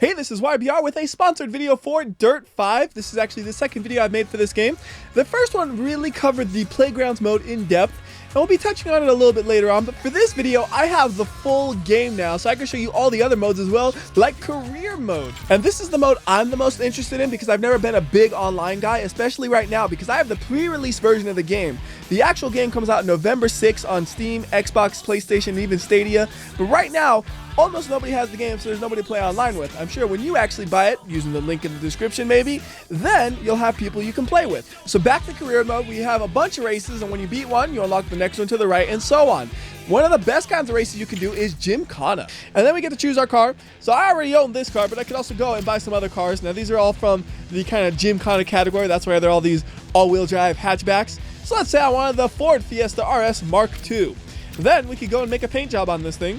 Hey, this is WhyBeAre with a sponsored video for Dirt 5. This is actually the second video I've made for this game. The first one really covered the Playgrounds mode in depth, and we'll be touching on it a little bit later on, but for this video, I have the full game now, so I can show you all the other modes as well, like career mode. And this is the mode I'm the most interested in because I've never been a big online guy, especially right now because I have the pre-release version of the game. The actual game comes out November 6th on Steam, Xbox, PlayStation, and even Stadia, but right now, almost nobody has the game, so there's nobody to play online with. I'm sure when you actually buy it, using the link in the description maybe, then you'll have people you can play with. So back to career mode, we have a bunch of races, and when you beat one, you unlock the next one to the right, and so on. One of the best kinds of races you can do is Gymkhana. And then we get to choose our car. So I already own this car, but I could also go and buy some other cars. Now these are all from the kind of Gymkhana category. That's why they're all these all-wheel drive hatchbacks. So let's say I wanted the Ford Fiesta RS Mark II. Then we could go and make a paint job on this thing.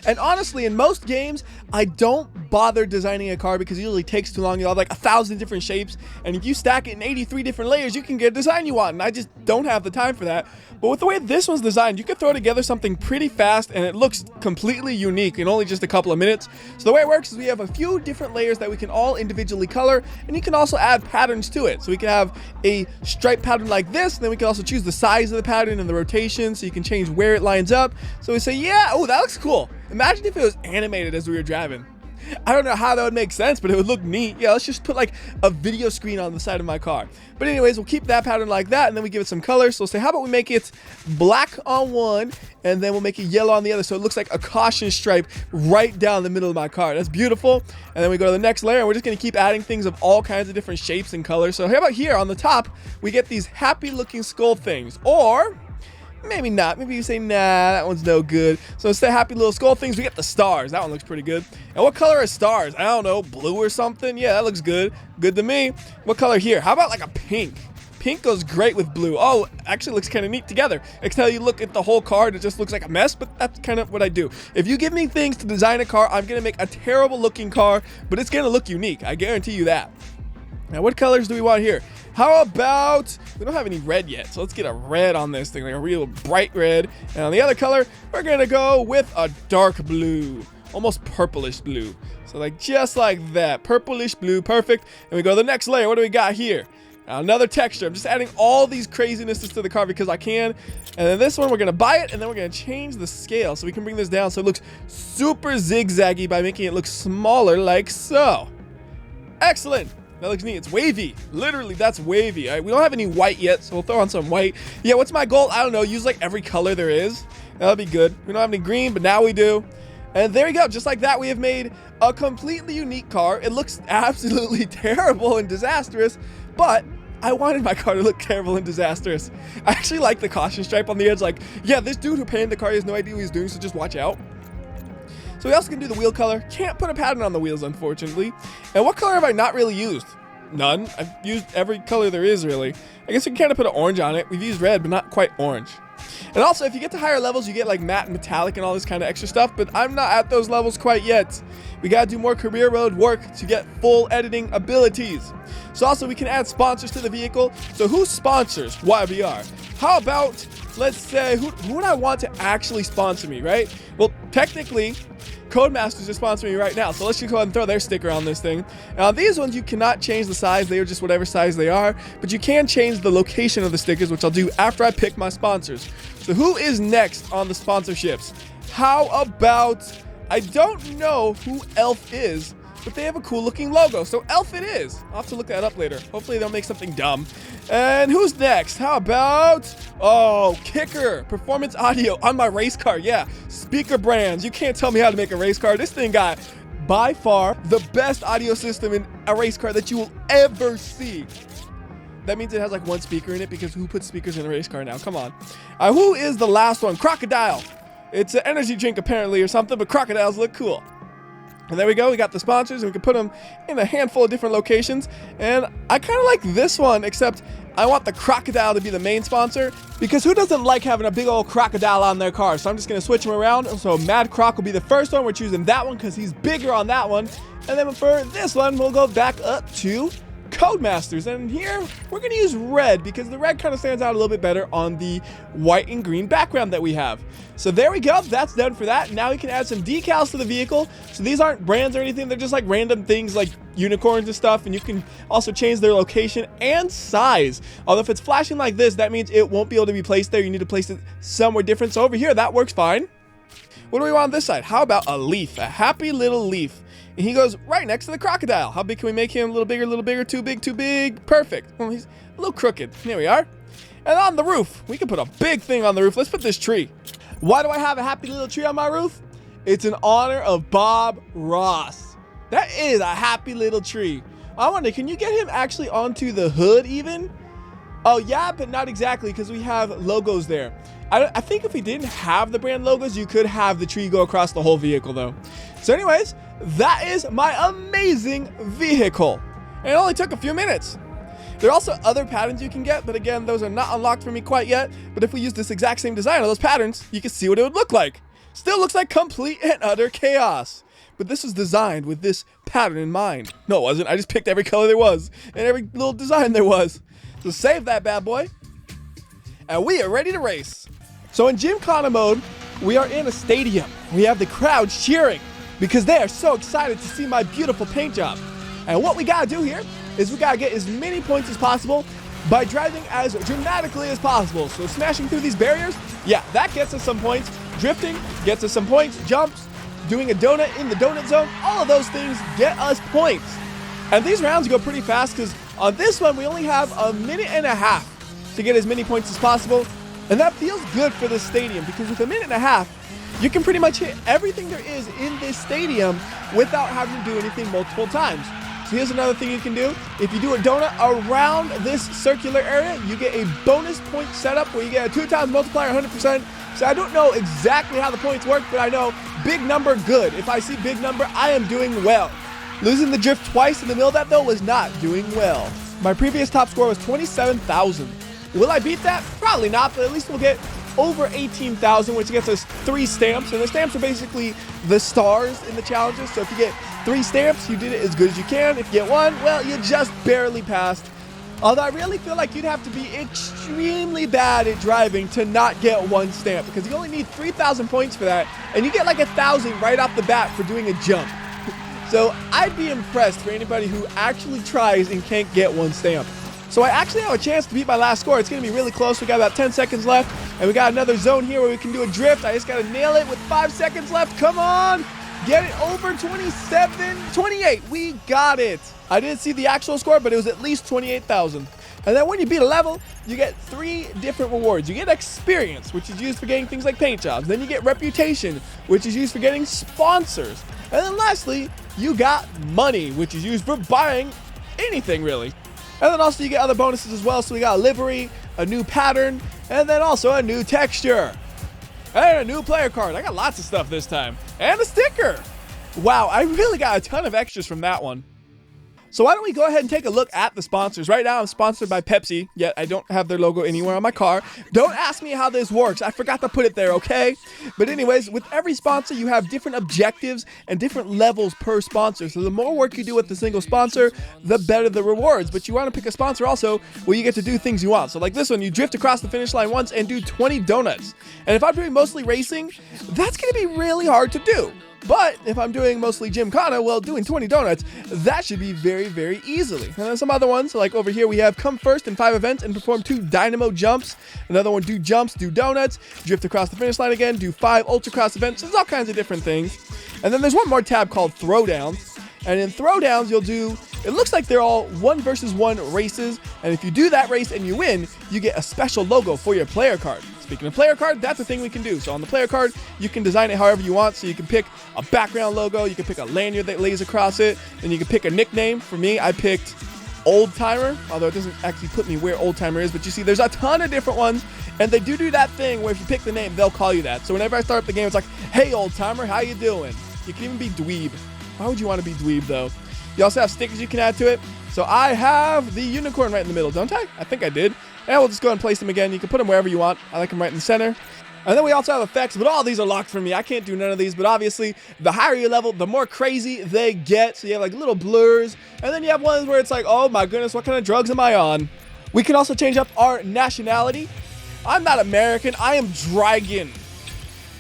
And honestly, in most games, I don't bother designing a car because it usually takes too long. You'll have like 1,000 different shapes, and if you stack it in 83 different layers, you can get a design you want, and I just don't have the time for that. But with the way this one's designed, you can throw together something pretty fast, and it looks completely unique in only just a couple of minutes. So the way it works is we have a few different layers that we can all individually color, and you can also add patterns to it. So we can have a stripe pattern like this, and then we can also choose the size of the pattern and the rotation, so you can change where it lines up. So we say, yeah, oh, that looks cool. Imagine if it was animated as we were driving. I don't know how that would make sense, but it would look neat. Yeah, let's just put like a video screen on the side of my car. But anyways, we'll keep that pattern like that, and then we give it some color. So we'll say, how about we make it black on one, and then we'll make it yellow on the other, so it looks like a caution stripe right down the middle of my car. That's beautiful. And then we go to the next layer, and we're just gonna keep adding things of all kinds of different shapes and colors. So how about here on the top, we get these happy looking skull things, or maybe not. Maybe you say, nah, that one's no good. So instead of happy little skull things, we get the stars. That one looks pretty good. And what color are stars? I don't know, blue or something? Yeah, that looks good. Good to me. What color here? How about like a pink? Pink goes great with blue. Oh, actually looks kind of neat together. Until you look at the whole car, it just looks like a mess, but that's kind of what I do. If you give me things to design a car, I'm going to make a terrible looking car, but it's going to look unique. I guarantee you that. Now, what colors do we want here? How about, we don't have any red yet, so let's get a red on this thing, like a real bright red. And on the other color, we're gonna go with a dark blue, almost purplish blue. So like just like that, purplish blue, perfect. And we go to the next layer. What do we got here? Another texture. I'm just adding all these crazinesses to the car because I can. And then this one, we're gonna buy it, and then we're gonna change the scale so we can bring this down so it looks super zigzaggy by making it look smaller like so. Excellent. That looks neat. It's wavy. Literally, that's wavy. All right, we don't have any white yet, so we'll throw on some white. Yeah, what's my goal? I don't know. Use like every color there is. That'll be good. We don't have any green, but now we do. And there you go. Just like that, we have made a completely unique car. It looks absolutely terrible and disastrous, but I wanted my car to look terrible and disastrous. I actually like the caution stripe on the edge. Like, yeah, this dude who painted the car has no idea what he's doing, so just watch out. So we also can do the wheel color. Can't put a pattern on the wheels, unfortunately. And what color have I not really used? None. I've used every color there is, really. I guess we can kind of put an orange on it. We've used red, but not quite orange. And also, if you get to higher levels, you get like matte and metallic and all this kind of extra stuff, but I'm not at those levels quite yet. We gotta do more career mode work to get full editing abilities. So also, we can add sponsors to the vehicle. So who sponsors WhyBeAre? How about, let's say, who would I want to actually sponsor me, right? Well, technically, Codemasters are sponsoring me right now, so let's just go ahead and throw their sticker on this thing. Now, these ones, you cannot change the size. They are just whatever size they are, but you can change the location of the stickers, which I'll do after I pick my sponsors. So who is next on the sponsorships? How about, I don't know who Elf is, but they have a cool looking logo, so Elf it is. I'll have to look that up later. Hopefully they'll make something dumb. And who's next? How about, oh, Kicker, performance audio on my race car. Yeah, speaker brands. You can't tell me how to make a race car. This thing got by far the best audio system in a race car that you will ever see. That means it has like one speaker in it, because who puts speakers in a race car now? Come on. Who is the last one? Crocodile. It's an energy drink apparently or something, but crocodiles look cool. And there we go, we got the sponsors, and we can put them in a handful of different locations. And I kind of like this one, except I want the crocodile to be the main sponsor, because who doesn't like having a big old crocodile on their car? So I'm just going to switch them around. So Mad Croc will be the first one. We're choosing that one because he's bigger on that one. And then for this one, we'll go back up to Codemasters. And here we're going to use red because the red kind of stands out a little bit better on the white and green background that we have. So there we go. That's done for that. Now we can add some decals to the vehicle. So these aren't brands or anything. They're just like random things like unicorns and stuff. And you can also change their location and size. Although if it's flashing like this, that means it won't be able to be placed there. You need to place it somewhere different. So over here, that works fine. What do we want on this side? How about a leaf? A happy little leaf. And he goes right next to the crocodile. How big can we make him? A little bigger, too big, too big. Perfect. Well, he's a little crooked. Here we are. And on the roof, we can put a big thing on the roof. Let's put this tree. Why do I have a happy little tree on my roof? It's in honor of Bob Ross. That is a happy little tree. I wonder, can you get him actually onto the hood even? Oh yeah, but not exactly because we have logos there. I think if we didn't have the brand logos, you could have the tree go across the whole vehicle though. So anyways, that is my amazing vehicle. And it only took a few minutes. There are also other patterns you can get, but again, those are not unlocked for me quite yet. But if we use this exact same design of those patterns, you can see what it would look like. Still looks like complete and utter chaos. But this was designed with this pattern in mind. No, it wasn't. I just picked every color there was and every little design there was. So save that bad boy. And we are ready to race. So in Gymkhana mode, we are in a stadium. We have the crowd cheering because they are so excited to see my beautiful paint job. And what we gotta do here is we gotta get as many points as possible by driving as dramatically as possible. So smashing through these barriers, yeah, that gets us some points. Drifting gets us some points. Jumps, doing a donut in the donut zone, all of those things get us points. And these rounds go pretty fast because on this one, we only have a minute and a half to get as many points as possible. And that feels good for this stadium because with a minute and a half, you can pretty much hit everything there is in this stadium without having to do anything multiple times. So here's another thing you can do. If you do a donut around this circular area, you get a bonus point setup where you get a 2 times multiplier 100%. So I don't know exactly how the points work, but I know big number, good. If I see big number, I am doing well. Losing the drift twice in the middle of that though was not doing well. My previous top score was 27,000. Will I beat that? Probably not, but at least we'll get over 18,000, which gets us 3 stamps. And the stamps are basically the stars in the challenges. So if you get 3 stamps, you did it as good as you can. If you get 1, well, you just barely passed. Although I really feel like you'd have to be extremely bad at driving to not get 1 stamp because you only need 3,000 points for that. And you get like 1,000 right off the bat for doing a jump. So I'd be impressed for anybody who actually tries and can't get 1 stamp. So I actually have a chance to beat my last score. It's going to be really close. We got about 10 seconds left. And we got another zone here where we can do a drift. I just got to nail it with 5 seconds left. Come on. Get it over 27, 28. We got it. I didn't see the actual score, but it was at least 28,000. And then when you beat a level, you get 3 different rewards. You get experience, which is used for getting things like paint jobs. Then you get reputation, which is used for getting sponsors. And then lastly, you got money, which is used for buying anything really. And then also you get other bonuses as well. So we got a livery, a new pattern, and then also a new texture. And a new player card. I got lots of stuff this time. And a sticker. Wow, I really got a ton of extras from that one. So why don't we go ahead and take a look at the sponsors. Right now I'm sponsored by Pepsi, yet I don't have their logo anywhere on my car. Don't ask me how this works. I forgot to put it there, okay? But anyways, with every sponsor, you have different objectives and different levels per sponsor. So the more work you do with the single sponsor, the better the rewards. But you want to pick a sponsor also where you get to do things you want. So like this one, you drift across the finish line once and do 20 donuts. And if I'm doing mostly racing, that's going to be really hard to do. But if I'm doing mostly Gymkhana, well, doing 20 donuts, that should be very, very easily. And then some other ones, like over here, we have come first in 5 events and perform 2 dynamo jumps. Another one, do jumps, do donuts, drift across the finish line again, do 5 ultracross events. There's all kinds of different things. And then there's one more tab called throwdowns. And in throwdowns, you'll do, it looks like they're all 1 versus 1 races. And if you do that race and you win, you get a special logo for your player card. Speaking of player card, that's a thing we can do. So on the player card, you can design it however you want. So you can pick a background logo, you can pick a lanyard that lays across it, and you can pick a nickname. For me, I picked Old Timer, although it doesn't actually put me where Old Timer is. But you see, there's a ton of different ones, and they do that thing where if you pick the name, they'll call you that. So whenever I start up the game, it's like, hey, Old Timer, how you doing? You can even be Dweeb. Why would you want to be Dweeb, though? You also have stickers you can add to it. So I have the unicorn right in the middle, don't I? I think I did. And we'll just go and place them again. You can put them wherever you want. I like them right in the center. And then we also have effects, but all these are locked for me. I can't do none of these, but obviously the higher you level, the more crazy they get. So you have like little blurs, and then you have ones where it's like, oh my goodness, what kind of drugs am I on? We can also change up our nationality. I'm not American, I am Dragon.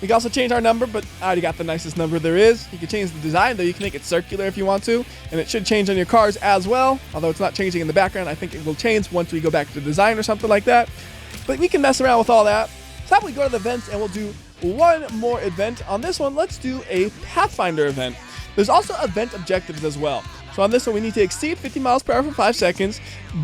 We can also change our number, but I already got the nicest number there is. You can change the design, though you can make it circular if you want to, and it should change on your cars as well. Although it's not changing in the background, I think it will change once we go back to design or something like that. But we can mess around with all that. So how about we go to the events and we'll do one more event. On this one, let's do a Pathfinder event. There's also event objectives as well. So on this one, we need to exceed 50 miles per hour for 5 seconds,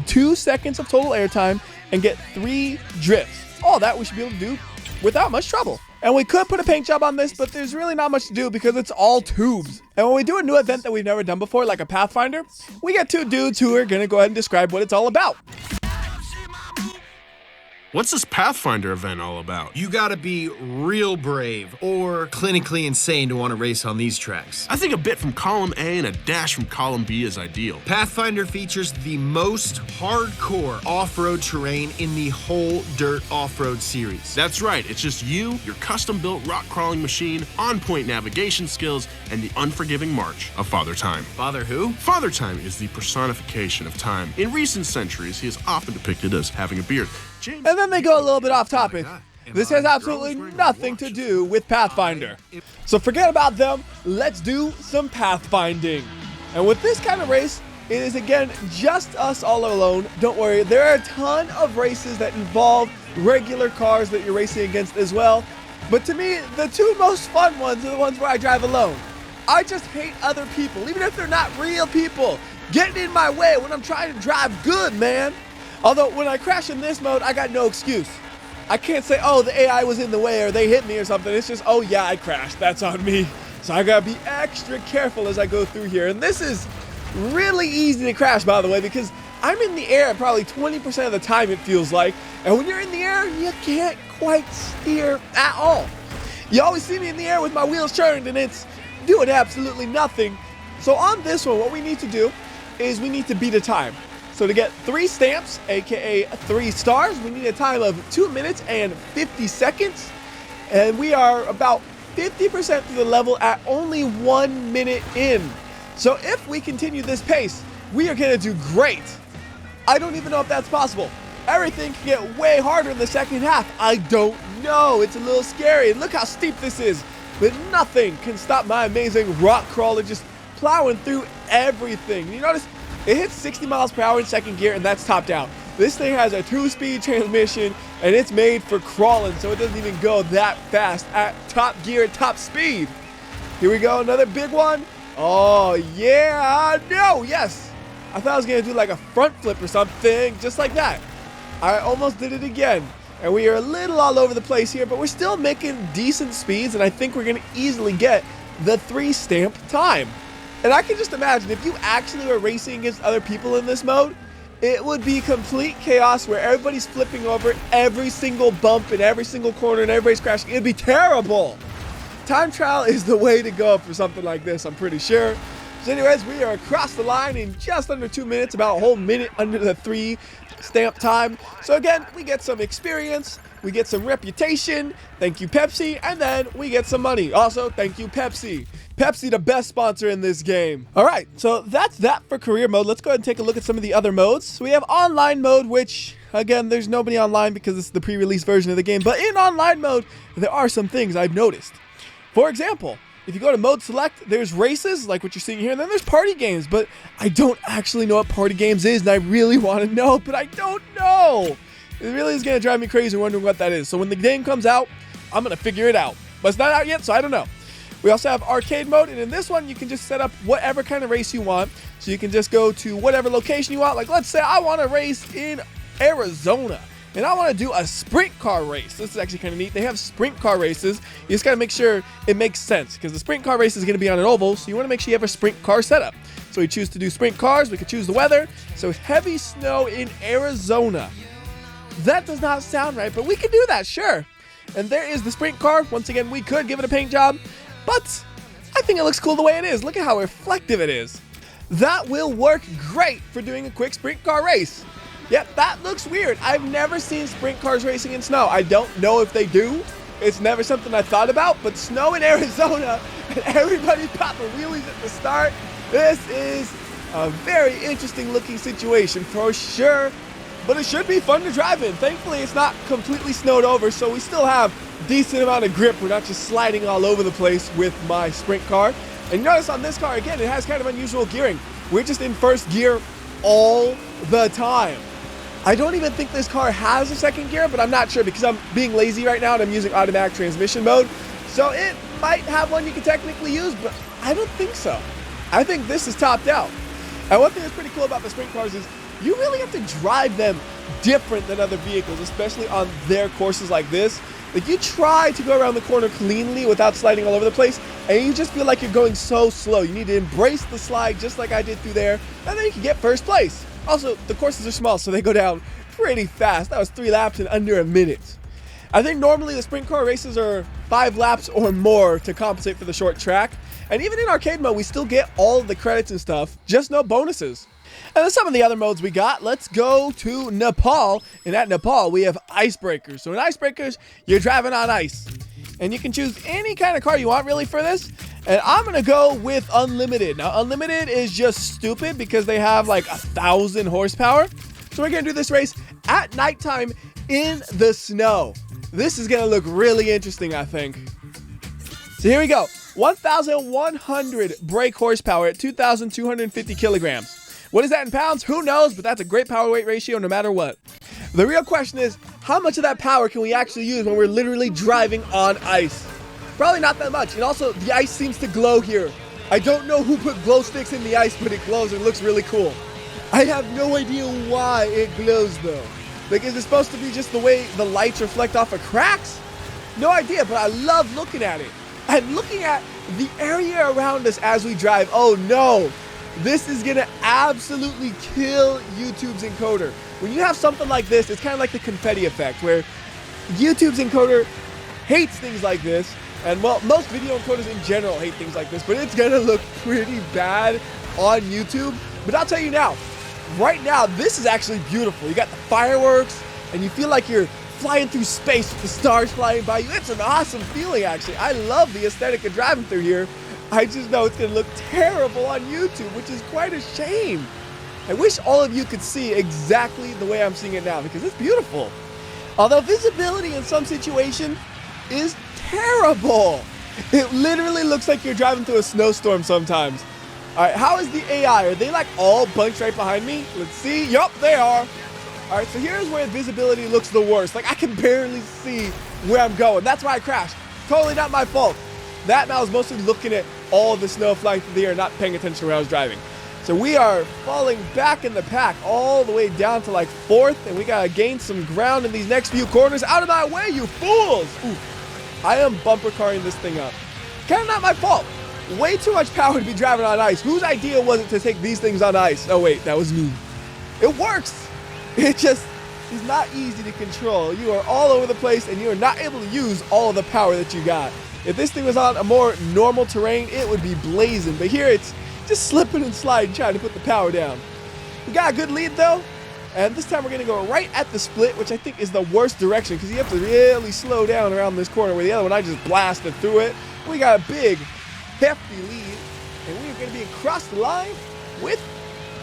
2 seconds of total airtime, and get 3 drifts. All that we should be able to do without much trouble. And we could put a paint job on this, but there's really not much to do because it's all tubes. And when we do a new event that we've never done before, like a Pathfinder, we get 2 dudes who are going to go ahead and describe what it's all about. What's this Pathfinder event all about? You gotta be real brave or clinically insane to want to race on these tracks. I think a bit from column A and a dash from column B is ideal. Pathfinder features the most hardcore off-road terrain in the whole Dirt Off-Road series. That's right, it's just you, your custom-built rock-crawling machine, on-point navigation skills, and the unforgiving march of Father Time. Father who? Father Time is the personification of time. In recent centuries, he is often depicted as having a beard. And then they go a little bit off topic. This has absolutely nothing to do with Pathfinder. So forget about them, let's do some pathfinding. And with this kind of race, it is again just us all alone. Don't worry, there are a ton of races that involve regular cars that you're racing against as well. But to me, the 2 most fun ones are the ones where I drive alone. I just hate other people, even if they're not real people, getting in my way when I'm trying to drive good, man. Although, when I crash in this mode, I got no excuse. I can't say, oh, the AI was in the way or they hit me or something. It's just, oh yeah, I crashed. That's on me. So I gotta be extra careful as I go through here. And this is really easy to crash, by the way, because I'm in the air probably 20% of the time, it feels like. And when you're in the air, you can't quite steer at all. You always see me in the air with my wheels turned and it's doing absolutely nothing. So on this one, what we need to do is we need to beat a time. So to get 3 stamps, aka 3 stars, we need a time of 2 minutes and 50 seconds. And we are about 50% through the level at only 1 minute in. So if we continue this pace, we are gonna do great. I don't even know if that's possible. Everything can get way harder in the second half. I don't know, it's a little scary. Look how steep this is, but nothing can stop my amazing rock crawler just plowing through everything. You notice? It hits 60 miles per hour in second gear, and that's top down. This thing has a 2-speed transmission, and it's made for crawling, so it doesn't even go that fast at top gear, top speed. Here we go, another big one. Oh, yeah, no, yes. I thought I was going to do like a front flip or something, just like that. I almost did it again. And we are a little all over the place here, but we're still making decent speeds, and I think we're going to easily get the 3 stamp time. And I can just imagine if you actually were racing against other people in this mode, it would be complete chaos where everybody's flipping over every single bump in every single corner and everybody's crashing. It'd be terrible. Time trial is the way to go for something like this, I'm pretty sure. So anyways, we are across the line in just under 2 minutes, about a whole minute under the 3 stamp time. So again, we get some experience, we get some reputation, thank you Pepsi, and then we get some money. Also, thank you Pepsi. Pepsi, the best sponsor in this game. All right, so that's that for career mode. Let's go ahead and take a look at some of the other modes. So we have online mode, which, again, there's nobody online because it's the pre-release version of the game. But in online mode, there are some things I've noticed. For example, if you go to mode select, there's races, like what you're seeing here, and then there's party games. But I don't actually know what party games is, and I really want to know, but I don't know. It really is going to drive me crazy wondering what that is. So when the game comes out, I'm going to figure it out. But it's not out yet, so I don't know. We also have arcade mode, and in this one, you can just set up whatever kind of race you want. So you can just go to whatever location you want. Like, let's say I want to race in Arizona, and I want to do a sprint car race. This is actually kind of neat. They have sprint car races. You just got to make sure it makes sense, because the sprint car race is going to be on an oval, so you want to make sure you have a sprint car setup. So we choose to do sprint cars. We could choose the weather. So heavy snow in Arizona. That does not sound right, but we could do that, sure. And there is the sprint car. Once again, we could give it a paint job, but I think it looks cool the way it is. Look at how reflective it is. That will work great for doing a quick sprint car race. Yep, that looks weird. I've never seen sprint cars racing in snow. I don't know if they do, It's never something I thought about, but snow in Arizona and everybody popping wheelies at the start. This is a very interesting looking situation for sure, but it should be fun to drive in. Thankfully, it's not completely snowed over, so we still have decent amount of grip. We're not just sliding all over the place with my sprint car. And notice on this car, again, it has kind of unusual gearing. We're just in first gear all the time. I don't even think this car has a second gear, but I'm not sure because I'm being lazy right now and I'm using automatic transmission mode. So it might have one you can technically use, but I don't think so. I think this is topped out. And one thing that's pretty cool about the sprint cars is you really have to drive them different than other vehicles, especially on their courses like this. Like, you try to go around the corner cleanly without sliding all over the place, and you just feel like you're going so slow. You need to embrace the slide just like I did through there, and then you can get first place. Also, the courses are small, so they go down pretty fast. That was 3 laps in under a minute. I think normally the sprint car races are 5 laps or more to compensate for the short track. And even in arcade mode, we still get all of the credits and stuff, just no bonuses. And then some of the other modes we got, let's go to Nepal. And at Nepal, we have icebreakers. So in icebreakers, you're driving on ice. And you can choose any kind of car you want really for this. And I'm going to go with Unlimited. Now, Unlimited is just stupid because they have like 1,000 horsepower. So we're going to do this race at nighttime in the snow. This is going to look really interesting, I think. So here we go. 1,100 brake horsepower at 2,250 kilograms. What is that in pounds? Who knows, but that's a great power weight ratio no matter what. The real question is, how much of that power can we actually use when we're literally driving on ice? Probably not that much. And also, the ice seems to glow here. I don't know who put glow sticks in the ice, but it glows and looks really cool. I have no idea why it glows though. Like, is it supposed to be just the way the lights reflect off of cracks? No idea, but I love looking at it. And looking at the area around us as we drive. Oh no, this is gonna absolutely kill YouTube's encoder. When you have something like this, it's kind of like the confetti effect, where YouTube's encoder hates things like this. And well, most video encoders in general hate things like this, but it's gonna look pretty bad on YouTube. But I'll tell you now, right now, this is actually beautiful. You got the fireworks, and you feel like you're flying through space with the stars flying by you. It's an awesome feeling, actually. I love the aesthetic of driving through here. I just know it's gonna look terrible on YouTube, which is quite a shame. I wish all of you could see exactly the way I'm seeing it now, because it's beautiful. Although visibility in some situation is terrible. It literally looks like you're driving through a snowstorm sometimes. All right, how is the AI? Are they like all bunched right behind me? Let's see. Yup, they are. All right, so here's where visibility looks the worst. Like, I can barely see where I'm going. That's why I crashed. Totally not my fault. That and I was mostly looking at all the snow flying through the air, not paying attention to where I was driving. So we are falling back in the pack all the way down to like 4th, and we gotta gain some ground in these next few corners. Out of my way, you fools! Ooh, I am bumper carring this thing up. Kind of not my fault. Way too much power to be driving on ice. Whose idea was it to take these things on ice? Oh wait, that was me. It works. It just is not easy to control. You are all over the place, and you are not able to use all of the power that you got. If this thing was on a more normal terrain, it would be blazing. But here it's just slipping and sliding, trying to put the power down. We got a good lead though. And this time we're going to go right at the split, which I think is the worst direction because you have to really slow down around this corner, where the other one I just blasted through it. We got a big, hefty lead, and we are going to be across the line with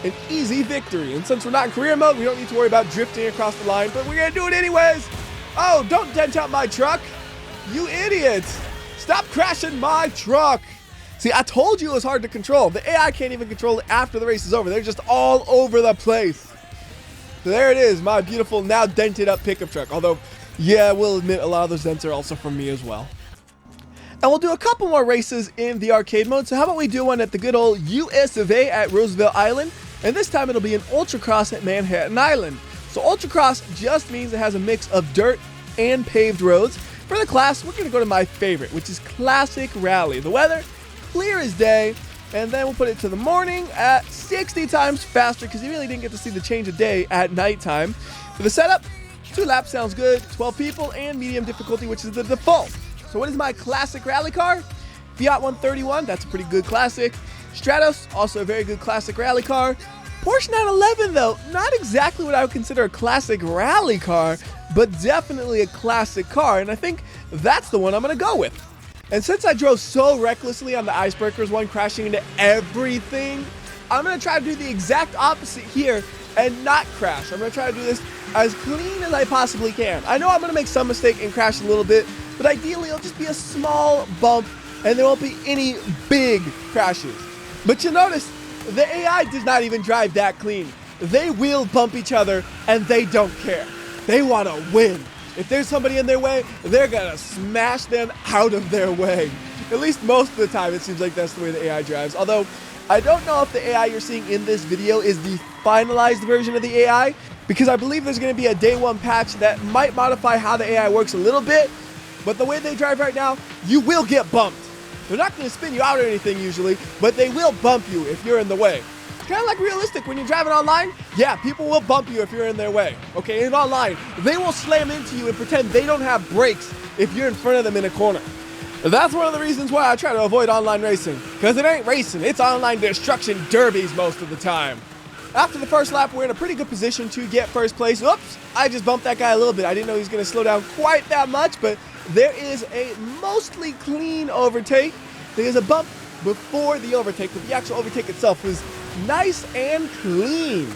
an easy victory. And since we're not in career mode, we don't need to worry about drifting across the line, but we're going to do it anyways. Oh, don't dent out my truck. You idiots. Stop crashing my truck. See, I told you it was hard to control. The AI can't even control it after the race is over. They're just all over the place. So there it is, my beautiful, now dented up pickup truck. Although, yeah, we'll admit a lot of those dents are also from me as well. And we'll do a couple more races in the arcade mode. So how about we do one at the good old US of A at Roosevelt Island. And this time it'll be an Ultracross at Manhattan Island. So Ultracross just means it has a mix of dirt and paved roads. For the class, we're going to go to my favorite, which is Classic Rally. The weather, clear as day. And then we'll put it to the morning at 60 times faster because you really didn't get to see the change of day at nighttime. For the setup, 2 laps sounds good, 12 people, and medium difficulty, which is the default. So what is my classic rally car? Fiat 131, that's a pretty good classic. Stratos, also a very good classic rally car. Porsche 911 though, not exactly what I would consider a classic rally car, but definitely a classic car, and I think that's the one I'm gonna go with. And since I drove so recklessly on the Icebreakers one, crashing into everything, I'm gonna try to do the exact opposite here and not crash. I'm gonna try to do this as clean as I possibly can. I know I'm gonna make some mistake and crash a little bit, but ideally it'll just be a small bump and there won't be any big crashes. But you'll notice the AI does not even drive that clean. They will bump each other and they don't care. They wanna win. If there's somebody in their way, they're gonna smash them out of their way. At least most of the time it seems like that's the way the AI drives. Although, I don't know if the AI you're seeing in this video is the finalized version of the AI, because I believe there's gonna be a day one patch that might modify how the AI works a little bit, but the way they drive right now, you will get bumped. They're not gonna spin you out or anything usually, but they will bump you if you're in the way. Kind of like realistic when you're driving online. Yeah, people will bump you if you're in their way. Okay, and online, they will slam into you and pretend they don't have brakes if you're in front of them in a corner. That's one of the reasons why I try to avoid online racing, because it ain't racing, it's online destruction derbies most of the time. After the first lap, we're in a pretty good position to get first place. Oops, I just bumped that guy a little bit. I didn't know he was going to slow down quite that much, but there is a mostly clean overtake. There's a bump before the overtake, but the actual overtake itself was nice and clean.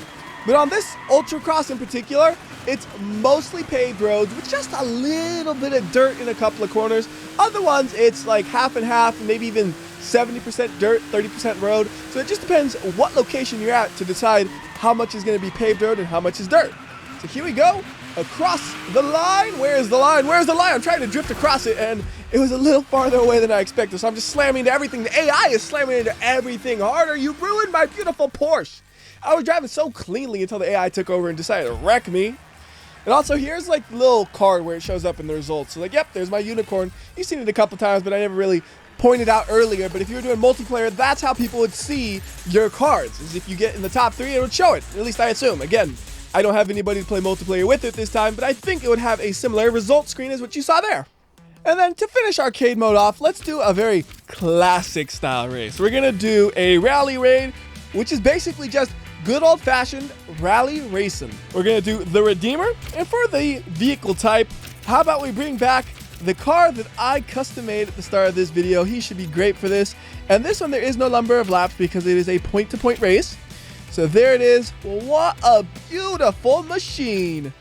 But on this Ultra Cross in particular, it's mostly paved roads with just a little bit of dirt in a couple of corners. Other ones, it's like half and half, maybe even 70% dirt, 30% road. So it just depends what location you're at to decide how much is going to be paved road and how much is dirt. So here we go, across the line. Where's the line? Where's the line? I'm trying to drift across it, and it was a little farther away than I expected. So I'm just slamming into everything. The AI is slamming into everything harder. You ruined my beautiful Porsche. I was driving so cleanly until the AI took over and decided to wreck me. And also, here's like the little card where it shows up in the results. So like, yep, there's my unicorn. You've seen it a couple times, but I never really pointed out earlier. But if you were doing multiplayer, that's how people would see your cards. Is if you get in the top 3, it would show it. At least I assume. Again, I don't have anybody to play multiplayer with it this time, but I think it would have a similar result screen as what you saw there. And then to finish arcade mode off, let's do a very classic style race. We're gonna do a rally raid, which is basically just good old-fashioned rally racing. We're gonna do the Redeemer, and for the vehicle type, how about we bring back the car that I custom made at the start of this video. He should be great for this. And this one, there is no number of laps because it is a point-to-point race. So there it is. What a beautiful machine.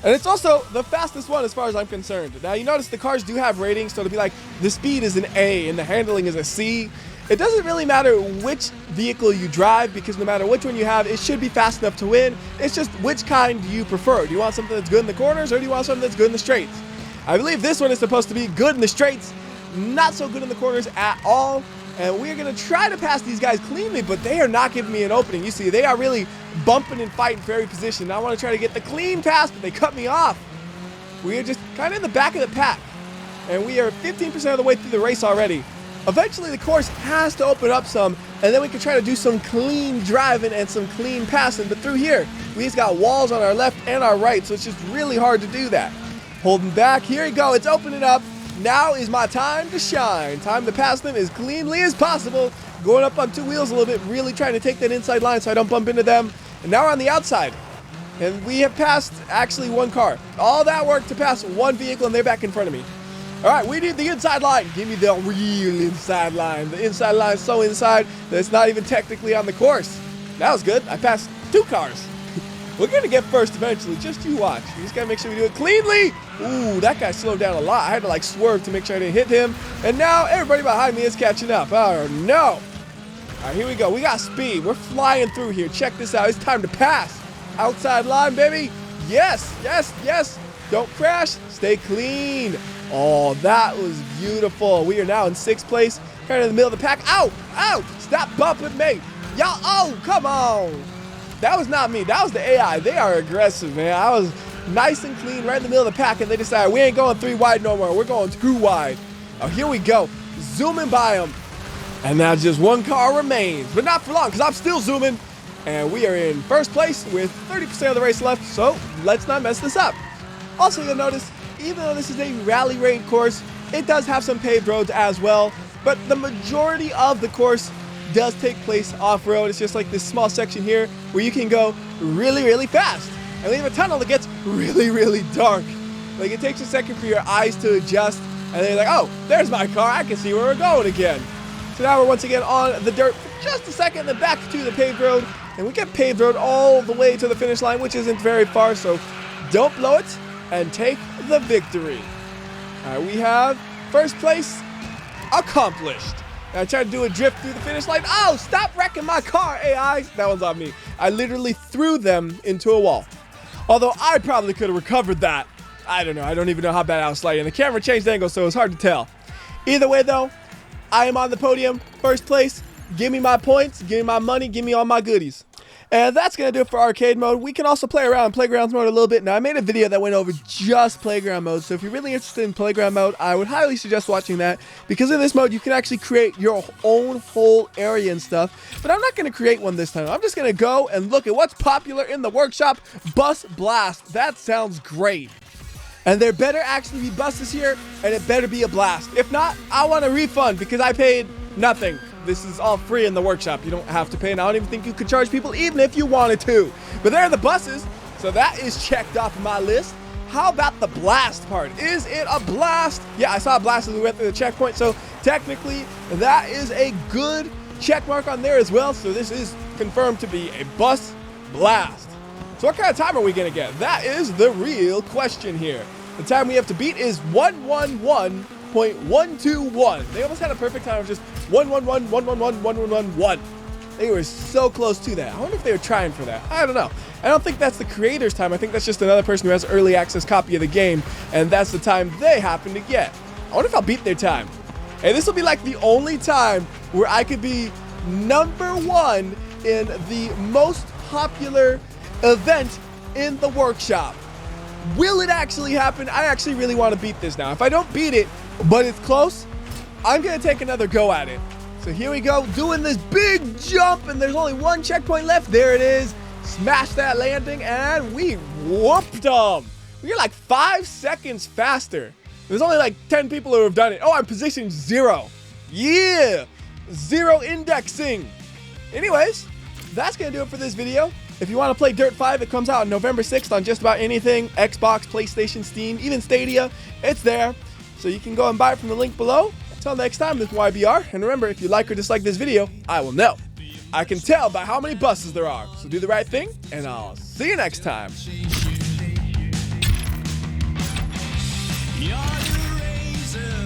And it's also the fastest one as far as I'm concerned. Now you notice the cars do have ratings, so it'll be like the speed is an A and the handling is a C. It doesn't really matter which vehicle you drive, because no matter which one you have, it should be fast enough to win. It's just which kind do you prefer? Do you want something that's good in the corners, or do you want something that's good in the straights? I believe this one is supposed to be good in the straights, not so good in the corners at all. And we're going to try to pass these guys cleanly, but they are not giving me an opening. You see, they are really bumping and fighting for every position. I want to try to get the clean pass, but they cut me off. We are just kind of in the back of the pack, and we are 15% of the way through the race already. Eventually, the course has to open up some, and then we can try to do some clean driving and some clean passing. But through here, we just got walls on our left and our right, so it's just really hard to do that. Holding back, here we go, it's opening up. Now is my time to shine. Time to pass them as cleanly as possible. Going up on 2 wheels a little bit, really trying to take that inside line so I don't bump into them. And now we're on the outside. And we have passed actually one car. All that work to pass one vehicle, and they're back in front of me. All right, we need the inside line. Give me the real inside line. The inside line is so inside that it's not even technically on the course. That was good. I passed 2 cars. We're going to get first eventually. Just you watch. We just got to make sure we do it cleanly. Ooh, that guy slowed down a lot. I had to like swerve to make sure I didn't hit him. And now everybody behind me is catching up. Oh, no. All right, here we go. We got speed. We're flying through here. Check this out. It's time to pass. Outside line, baby. Yes, yes, yes. Don't crash. Stay clean. Oh, that was beautiful. We are now in 6th place. Kind of in the middle of the pack. Ow, ow. Stop bumping me. Y'all, oh, come on. That was not me. That was the AI. They are aggressive, man. I was nice and clean right in the middle of the pack, and they decided we ain't going 3 wide no more. We're going 2 wide. Oh, here we go. Zooming by them. And now just 1 car remains. But not for long, because I'm still zooming. And we are in 1st place with 30% of the race left, so let's not mess this up. Also, you'll notice, even though this is a rally raid course, it does have some paved roads as well. But the majority of the course does take place off-road. It's just like this small section here where you can go really, really fast. And leave a tunnel that gets really, really dark. Like, it takes a second for your eyes to adjust, and then you're like, oh, there's my car. I can see where we're going again. So now we're once again on the dirt for just a second, then back to the paved road. And we get paved road all the way to the finish line, which isn't very far, so don't blow it and take the victory. All right, we have first place accomplished. I tried to do a drift through the finish line. Oh, stop wrecking my car, AI. That one's on me. I literally threw them into a wall. Although I probably could have recovered that. I don't know. I don't even know how bad I was sliding. The camera changed angle, so it was hard to tell. Either way, though, I am on the podium, first place. Give me my points, give me my money, give me all my goodies. And that's going to do it for arcade mode. We can also play around in playgrounds mode a little bit. Now, I made a video that went over just playground mode, so if you're really interested in playground mode, I would highly suggest watching that, because in this mode, you can actually create your own whole area and stuff. But I'm not going to create one this time. I'm just going to go and look at what's popular in the workshop. Bus Blast. That sounds great. And there better actually be buses here, and it better be a blast. If not, I want a refund, because I paid nothing. This is all free in the workshop. You don't have to pay, and I don't even think you could charge people even if you wanted to. But there are the buses, so that is checked off my list. How about the blast part? Is it a blast? Yeah, I saw a blast as we went through the checkpoint, so technically that is a good check mark on there as well. So this is confirmed to be a bus blast. So what kind of time are we gonna get? That is the real question here. The time we have to beat is 111.121. They almost had a perfect time of just 111.111.111. They were so close to that. I wonder if they were trying for that. I don't know. I don't think that's the creator's time. I think that's just another person who has early access copy of the game, and that's the time they happen to get. I wonder if I'll beat their time. Hey, this will be like the only time where I could be #1 in the most popular event in the workshop. Will it actually happen? I actually really want to beat this now. If I don't beat it, but it's close, I'm going to take another go at it. So here we go, doing this big jump, and there's only one checkpoint left. There it is. Smash that landing, and we whooped them. We're like 5 seconds faster. There's only like 10 people who have done it. Oh, I'm position 0. Yeah, 0 indexing. Anyways, that's going to do it for this video. If you want to play Dirt 5, it comes out on November 6th on just about anything. Xbox, PlayStation, Steam, even Stadia. It's there. So you can go and buy it from the link below. Until next time, this is WhyBeAre. And remember, if you like or dislike this video, I will know. I can tell by how many buses there are. So do the right thing, and I'll see you next time. You're the razor.